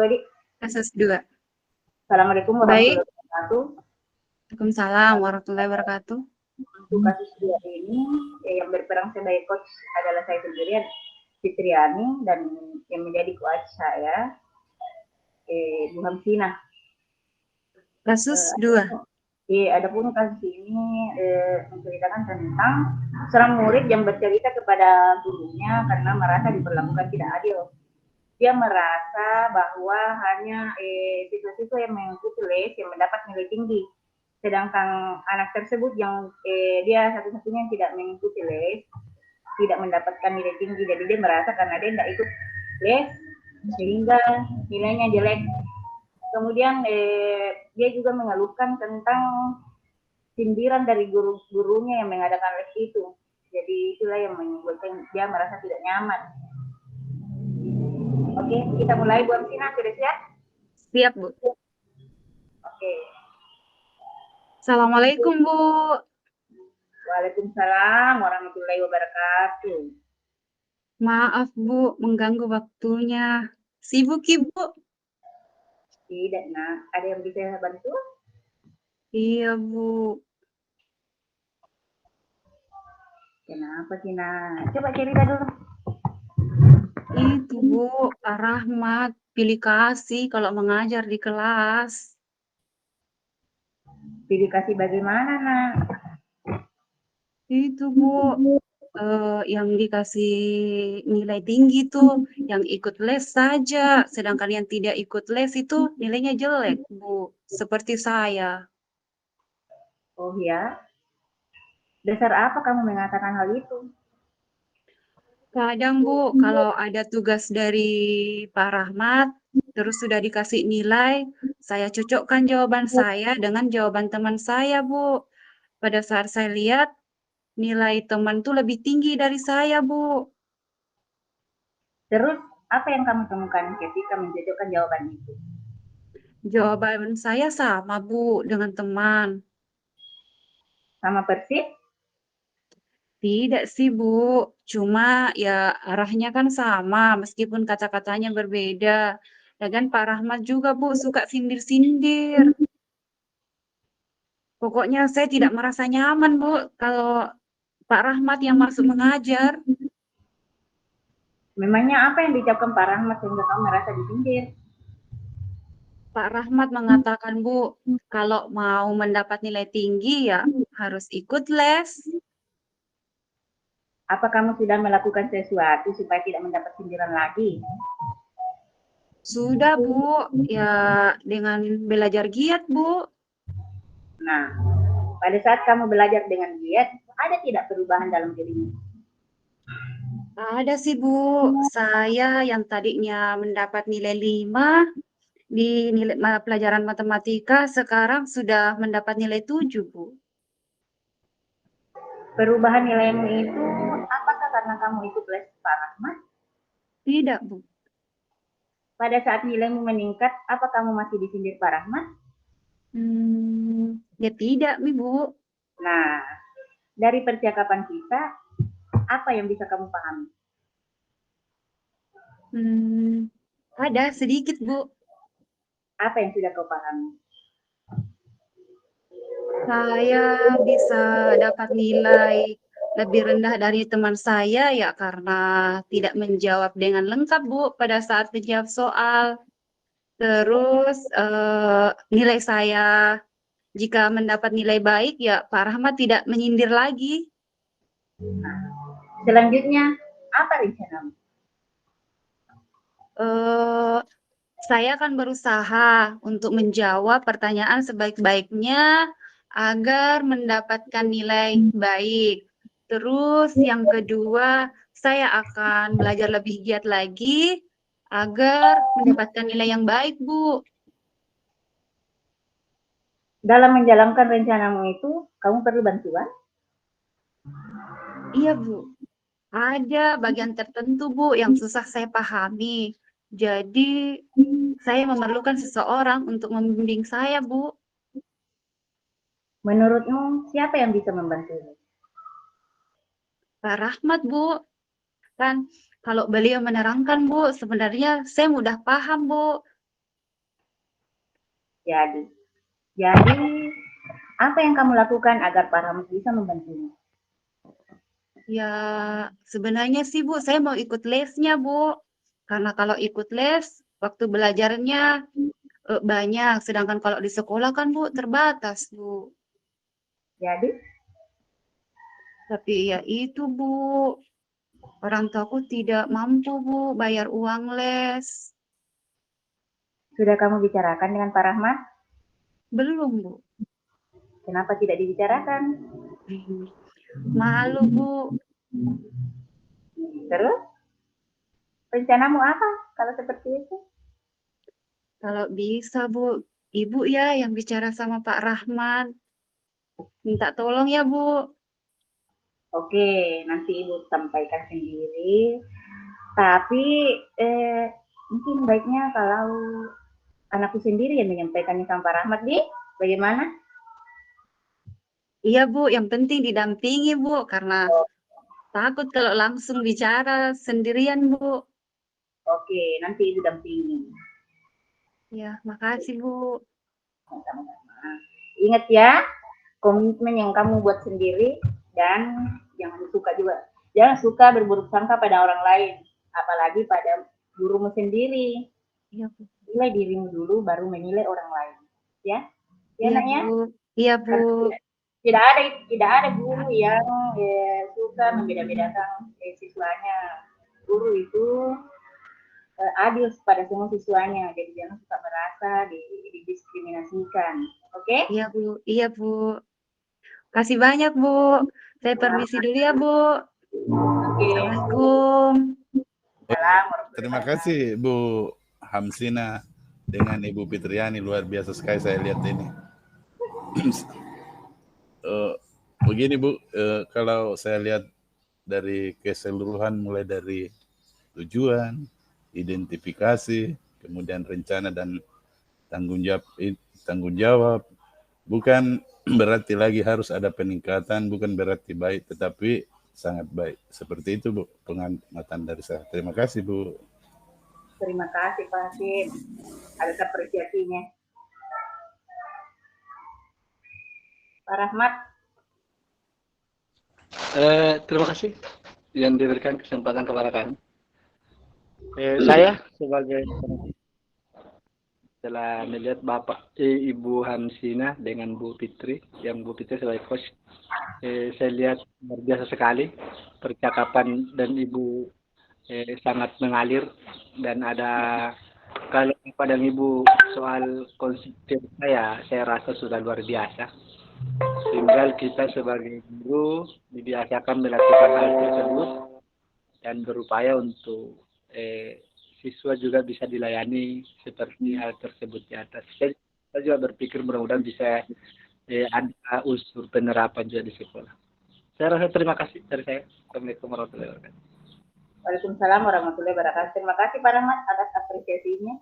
Dik. Kasus 2. Assalamualaikum Baik. warahmatullahi wabarakatuh. Waalaikumsalam warahmatullahi wabarakatuh. Untuk kasus 2 ini, yang berperan sebagai coach adalah saya sendiri, Fitriani, dan yang menjadi coach saya, Bu Hamsinah. Kasus 2. Adapun kasus ini menceritakan tentang seorang murid yang bercerita kepada gurunya karena merasa diperlakukan tidak adil. Dia merasa bahwa hanya siswa-siswa yang mengikuti les yang mendapat nilai tinggi, sedangkan anak tersebut yang dia satu-satunya yang tidak mengikuti les tidak mendapatkan nilai tinggi. Jadi dia merasa karena dia tidak ikut les sehingga nilainya jelek. Kemudian dia juga mengeluhkan tentang sindiran dari guru-gurunya yang mengadakan les itu. Jadi itulah yang membuatkan dia merasa tidak nyaman. Oke, kita mulai. Bu Amsina, sudah siap? Siap, Bu. Oke. Assalamualaikum, Bu. Waalaikumsalam warahmatullahi wabarakatuh. Maaf, Bu, mengganggu waktunya. Sibuk, Ibu? Tidak, Nak. Ada yang bisa saya bantu? Iya, Bu. Kenapa sih, Nak? Coba cerita dulu. Itu, Bu, Pak Rahmat pilih kasih kalau mengajar di kelas. Pilih kasih bagaimana, Nak? Itu, Bu, yang dikasih nilai tinggi tuh, yang ikut les saja, sedangkan yang tidak ikut les itu nilainya jelek, Bu, seperti saya. Oh ya? Dasar apa kamu mengatakan hal itu? Kadang, Bu, kalau ada tugas dari Pak Rahmat, terus sudah dikasih nilai, saya cocokkan jawaban saya dengan jawaban teman saya, Bu. Pada saat saya lihat, nilai teman tuh lebih tinggi dari saya, Bu. Terus, apa yang kamu temukan ketika mencocokkan jawaban itu? Jawaban saya sama, Bu, dengan teman. Sama persis? Tidak sih, Bu. Cuma ya arahnya kan sama, meskipun kata-katanya berbeda. Dan kan Pak Rahmat juga, Bu, suka sindir-sindir. Pokoknya saya tidak merasa nyaman, Bu, kalau Pak Rahmat yang masuk mengajar. Memangnya apa yang diucapkan Pak Rahmat sehingga kamu merasa disindir? Pak Rahmat mengatakan, Bu, kalau mau mendapat nilai tinggi ya harus ikut les. Apa kamu sudah melakukan sesuatu supaya tidak mendapat sindiran lagi? Sudah, Bu, ya dengan belajar giat, Bu. Nah, pada saat kamu belajar dengan giat, ada tidak perubahan dalam dirimu? Ada sih, Bu. Saya yang tadinya mendapat nilai 5 di nilai pelajaran matematika, sekarang sudah mendapat nilai 7, Bu. Perubahan nilaimu itu apakah karena kamu ikut les Pak Rahmat? Tidak, Bu. Pada saat nilaimu meningkat, apa kamu masih disindir Pak Rahmat? Ya tidak, Bu. Nah, dari percakapan kita, apa yang bisa kamu pahami? Ada sedikit, Bu. Apa yang sudah kau pahami? Saya bisa dapat nilai lebih rendah dari teman saya ya karena tidak menjawab dengan lengkap, Bu, pada saat menjawab soal. Terus nilai saya jika mendapat nilai baik ya Pak Rahmat tidak menyindir lagi. Selanjutnya, apa rencanamu? Saya akan berusaha untuk menjawab pertanyaan sebaik-baiknya agar mendapatkan nilai baik. Terus yang kedua, saya akan belajar lebih giat lagi agar mendapatkan nilai yang baik, Bu. Dalam menjalankan rencanamu itu, kamu perlu bantuan? Iya, Bu. Ada bagian tertentu, Bu, yang susah saya pahami. Jadi, saya memerlukan seseorang untuk membimbing saya, Bu. Menurutmu, siapa yang bisa membantumu? Pak Rahmat, Bu. Kan kalau beliau menerangkan, Bu, sebenarnya saya mudah paham, Bu. Jadi, jadi apa yang kamu lakukan agar Pak Rahmat bisa membantumu? Ya, sebenarnya sih Bu, saya mau ikut lesnya Bu. Karena kalau ikut les, waktu belajarnya banyak. Sedangkan kalau di sekolah kan Bu, terbatas Bu. Jadi, Tapi ya itu Bu, orang tuaku tidak mampu Bu bayar uang les. sudah kamu bicarakan dengan Pak Rahmat? Belum Bu. Kenapa tidak dibicarakan? Malu Bu. Terus, rencanamu apa kalau seperti itu? Kalau bisa Bu, Ibu ya yang bicara sama Pak Rahman. Minta tolong ya Bu. Oke, nanti Ibu sampaikan sendiri. Tapi mungkin baiknya kalau anakku sendiri yang menyampaikannya sama Pak Rahmat, Di. Bagaimana? Iya Bu, yang penting didampingi Bu, karena takut kalau langsung bicara sendirian Bu. Oke, nanti Ibu dampingi. Ya, makasih Bu. Sama-sama. Ingat ya, komitmen yang kamu buat sendiri dan jangan suka juga. Jangan suka berburuk sangka pada orang lain, apalagi pada gurumu sendiri. Iya Bu. Nilai dirimu dulu, baru menilai orang lain. Ya, ya Iya nak ya. Bu. Iya Bu. Karena tidak ada guru yang suka membeda-bedakan siswanya. Guru itu adil pada semua siswanya, jadi jangan suka merasa didiskriminasikan. Oke? Iya Bu. Iya Bu. Kasih banyak Bu. Saya permisi dulu ya Bu. Oke. Assalamualaikum. Salam. Terima kasih Bu Hamsina dengan Ibu Fitriani, luar biasa sekali saya lihat ini. Begini Bu, kalau saya lihat dari keseluruhan mulai dari tujuan, identifikasi, kemudian rencana dan tanggung jawab, bukan berarti lagi harus ada peningkatan, bukan berarti baik, tetapi sangat baik. Seperti itu Bu, pengamatan dari saya. Terima kasih Bu. Terima kasih Pak Hasim. Ada apresiasinya. Pak Rahmat. Terima kasih yang diberikan kesempatan kepada kami. Saya sebagai setelah melihat Ibu Hamsina dengan Bu Fitri, yang Bu Fitri sebagai coach, saya lihat luar biasa sekali percakapan dan Ibu sangat mengalir, dan ada kalau pada Ibu soal konsep saya rasa sudah luar biasa. Tinggal kita sebagai guru dibiasakan melakukan hal tersebut dan berupaya untuk siswa juga bisa dilayani seperti hal tersebut di atas. Saya juga berpikir mudah-mudahan bisa ada unsur penerapan juga di sekolah. Saya rasa terima kasih dari saya. Assalamualaikum warahmatullahi wabarakatuh. Waalaikumsalam warahmatullahi wabarakatuh. Terima kasih Pak Rahmat atas apresiasinya.